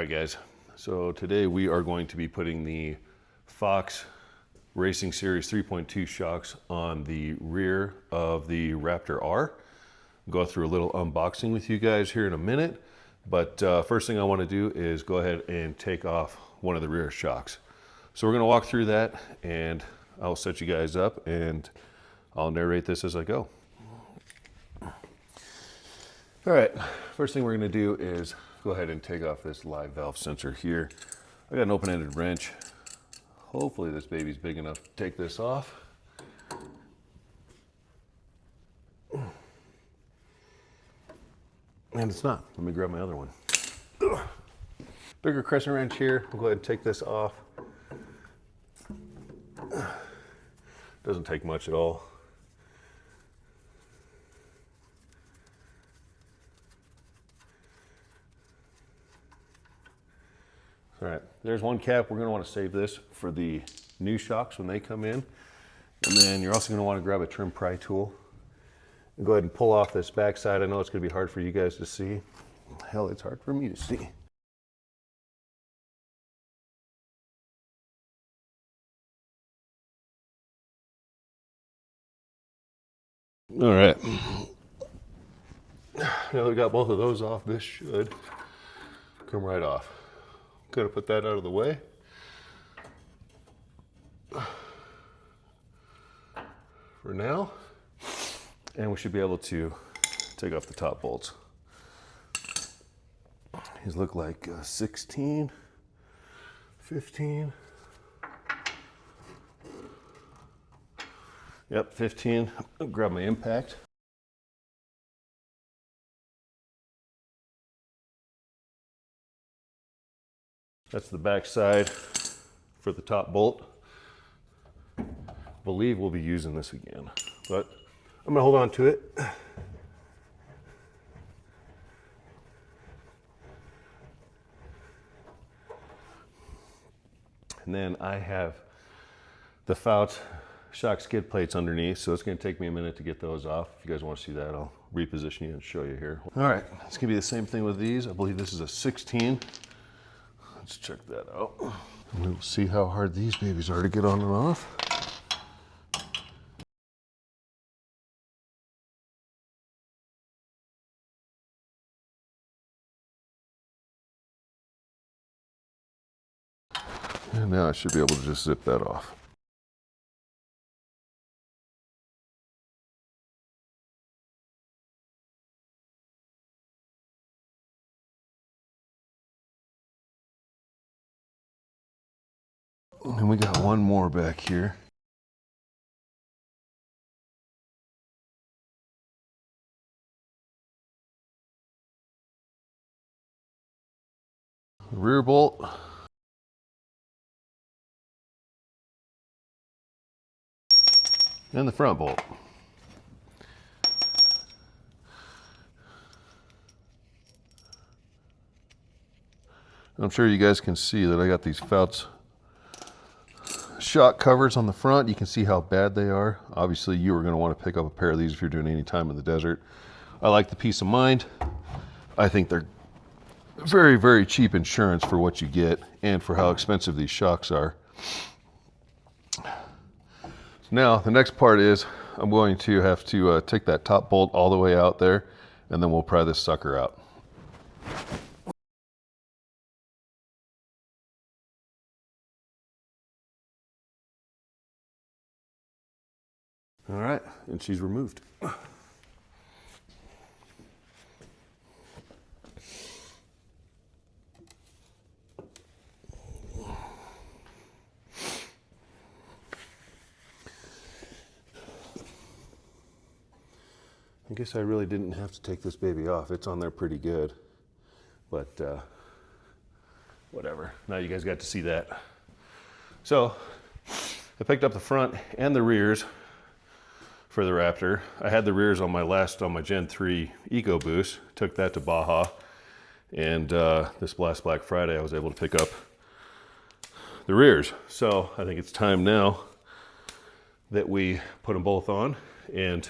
Alright guys, so today we are going to be putting the FOX Racing Series 3.2 shocks on the rear of the Raptor R. Go through a little unboxing with you guys here in a minute, but first thing I want to do is go ahead and take off one of the rear shocks. So we're going to walk through that and I'll set you guys up and I'll narrate this as I go. Alright, first thing we're going to do is go ahead and take off this live valve sensor here. I got an open-ended wrench. Hopefully this baby's big enough to take this off. And it's not. Let me grab my other one. Bigger crescent wrench here. We'll go ahead and take this off. Doesn't take much at all. All right, there's one cap. We're going to want to save this for the new shocks when they come in. And then you're also going to want to grab a trim pry tool and go ahead and pull off this back side. I know it's going to be hard for you guys to see. Hell, it's hard for me to see. All right. Now that we got both of those off, this should come right off. Gonna put that out of the way. For now. And we should be able to take off the top bolts. These look like 16, 15. Yep, 15. I'll grab my impact. That's the back side for the top bolt. I believe we'll be using this again, but I'm gonna hold on to it. And then I have the FOX shock skid plates underneath, so it's gonna take me a minute to get those off. If you guys wanna see that, I'll reposition you and show you here. All right, it's gonna be the same thing with these. I believe this is a 16. Let's check that out. And we'll see how hard these babies are to get on and off. And now I should be able to just zip that off. And we got one more back here. Rear bolt. And the front bolt. I'm sure you guys can see that I got these FOX shock covers on the front. You can see how bad they are. Obviously you are going to want to pick up a pair of these if you're doing any time in the desert. I like the peace of mind. I think they're very, very cheap insurance for what you get and for how expensive these shocks are. Now the next part is I'm going to have to take that top bolt all the way out there and then we'll pry this sucker out. All right, and she's removed. I guess I really didn't have to take this baby off. It's on there pretty good, but whatever. Now you guys got to see that. So I picked up the front and the rears for the Raptor. I had the rears on my Gen 3 EcoBoost, took that to Baja, and this last Black Friday I was able to pick up the rears. So I think it's time now that we put them both on. And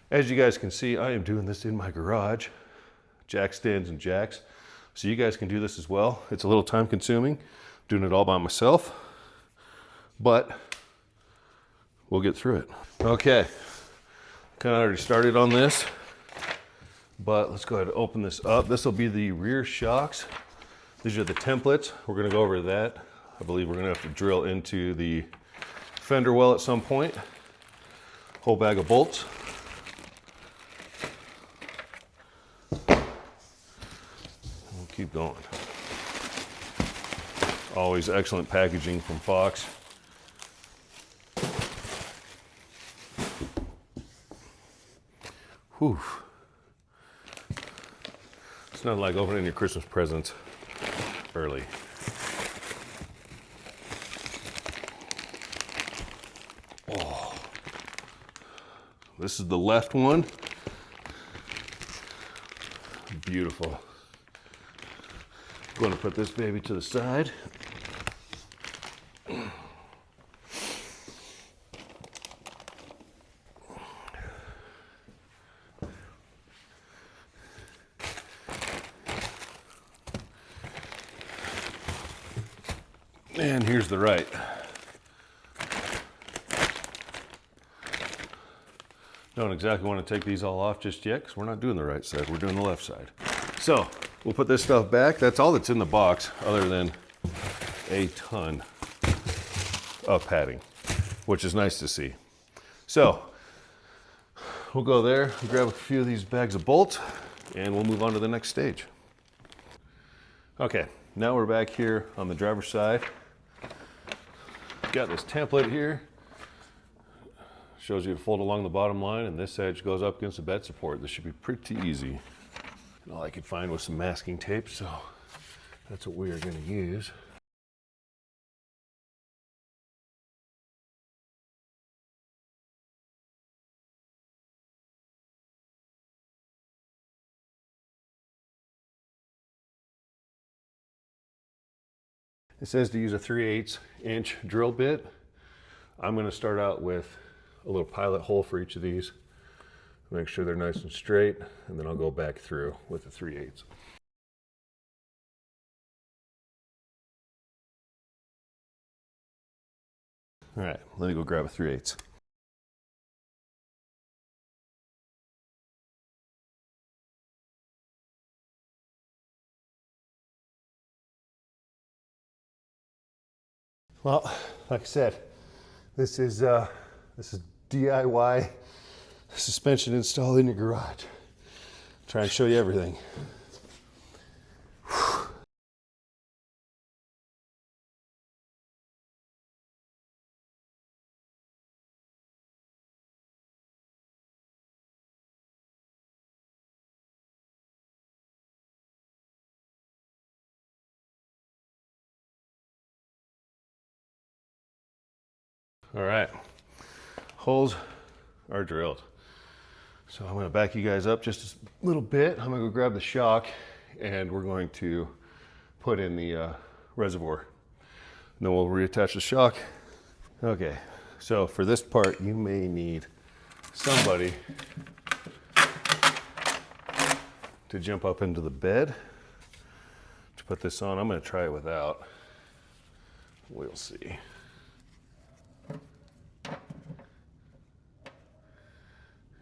as you guys can see, I am doing this in my garage. Jack stands and jacks. So you guys can do this as well. It's a little time consuming, doing it all by myself, but we'll get through it. Okay, kind of already started on this, but let's go ahead and open this up. This will be the rear shocks. These are the templates. We're gonna go over that. I believe we're gonna have to drill into the fender well at some point. Whole bag of bolts. We'll keep going. Always excellent packaging from Fox. Whew. It's not like opening your Christmas presents early. Oh. This is the left one. Beautiful. Going to put this baby to the side. And here's the right. Don't exactly want to take these all off just yet because we're not doing the right side, we're doing the left side. So we'll put this stuff back. That's all that's in the box other than a ton of padding, which is nice to see. So we'll go there, grab a few of these bags of bolts, and we'll move on to the next stage. Okay, now we're back here on the driver's side. Got this template here. Shows you to fold along the bottom line, and this edge goes up against the bed support. This should be pretty easy. And all I could find was some masking tape, so that's what we are going to use. It says to use a 3/8 inch drill bit. I'm going to start out with a little pilot hole for each of these. Make sure they're nice and straight, and then I'll go back through with the 3/8. All right, let me go grab a 3/8. Well, like I said, this is DIY suspension installed in your garage. Try and show you everything. All right, holes are drilled. So I'm gonna back you guys up just a little bit. I'm gonna go grab the shock, and we're going to put in the reservoir. And then we'll reattach the shock. Okay, so for this part, you may need somebody to jump up into the bed to put this on. I'm gonna try it without. We'll see.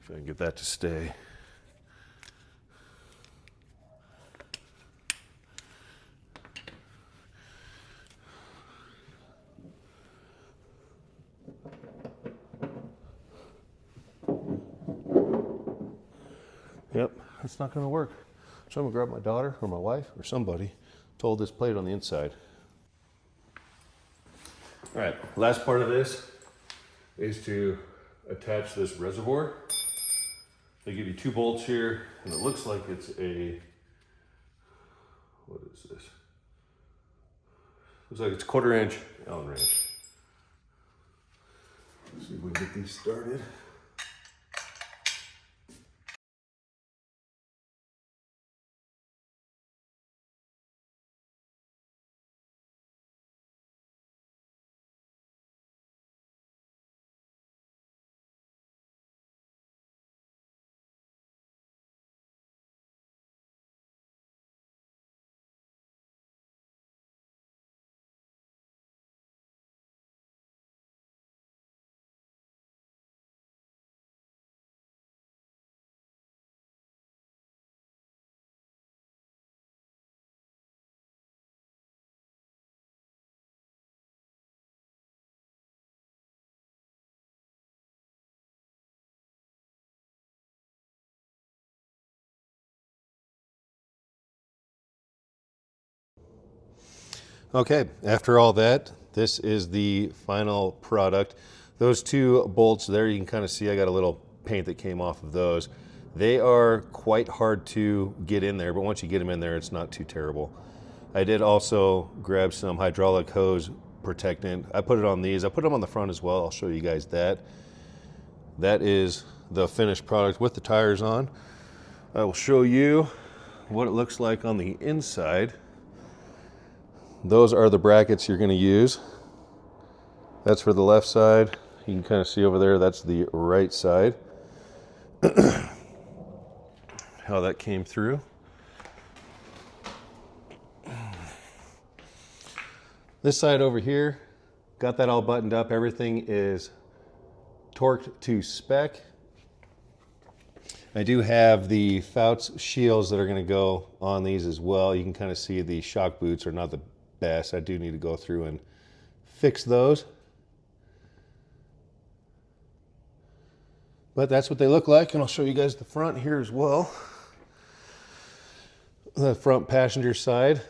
If I can get that to stay. Yep, it's not gonna work. So I'm gonna grab my daughter or my wife or somebody to hold this plate on the inside. All right, last part of this is to attach this reservoir. They give you 2 bolts here, and it looks like it's a, what is this? Looks like it's 1/4 inch Allen wrench. Let's see if we can get these started. Okay, after all that, this is the final product. Those two bolts there, you can kind of see I got a little paint that came off of those. They are quite hard to get in there, but once you get them in there, it's not too terrible. I did also grab some hydraulic hose protectant. I put it on these. I put them on the front as well. I'll show you guys that. That is the finished product with the tires on. I will show you what it looks like on the inside. Those are the brackets you're going to use. That's for the left side. You can kind of see over there, that's the right side. How that came through. This side over here, got that all buttoned up. Everything is torqued to spec. I do have the FOX shields that are going to go on these as well. You can kind of see the shock boots are not the best. I do need to go through and fix those. But that's what they look like, and I'll show you guys the front here as well. The front passenger side.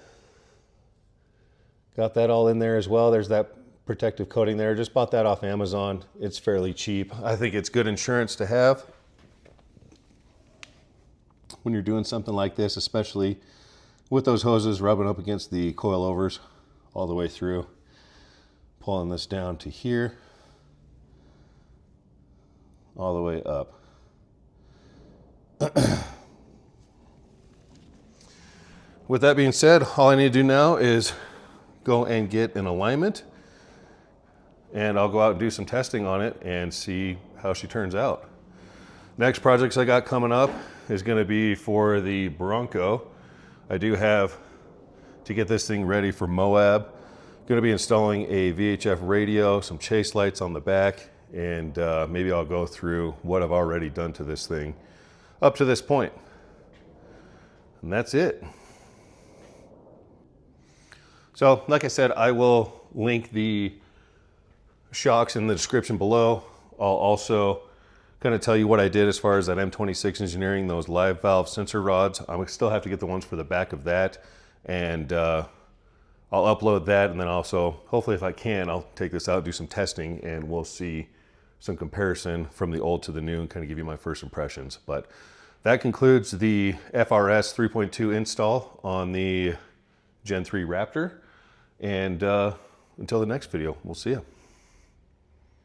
Got that all in there as well. There's that protective coating there. Just bought that off Amazon. It's fairly cheap. I think it's good insurance to have when you're doing something like this, especially with those hoses rubbing up against the coilovers all the way through. Pulling this down to here, all the way up. With that being said, all I need to do now is go and get an alignment, and I'll go out and do some testing on it and see how she turns out. Next projects I got coming up is going to be for the Bronco. I do have to get this thing ready for Moab. Going to be installing a VHF radio, some chase lights on the back, and maybe I'll go through what I've already done to this thing up to this point. And that's it. So, like I said, I will link the shocks in the description below. I'll also kind of tell you what I did as far as that M26 engineering, those live valve sensor rods. I still have to get the ones for the back of that, and I'll upload that, and then also, hopefully if I can, I'll take this out, do some testing, and we'll see some comparison from the old to the new and kind of give you my first impressions. But that concludes the FRS 3.2 install on the Gen 3 Raptor. And until the next video, we'll see you.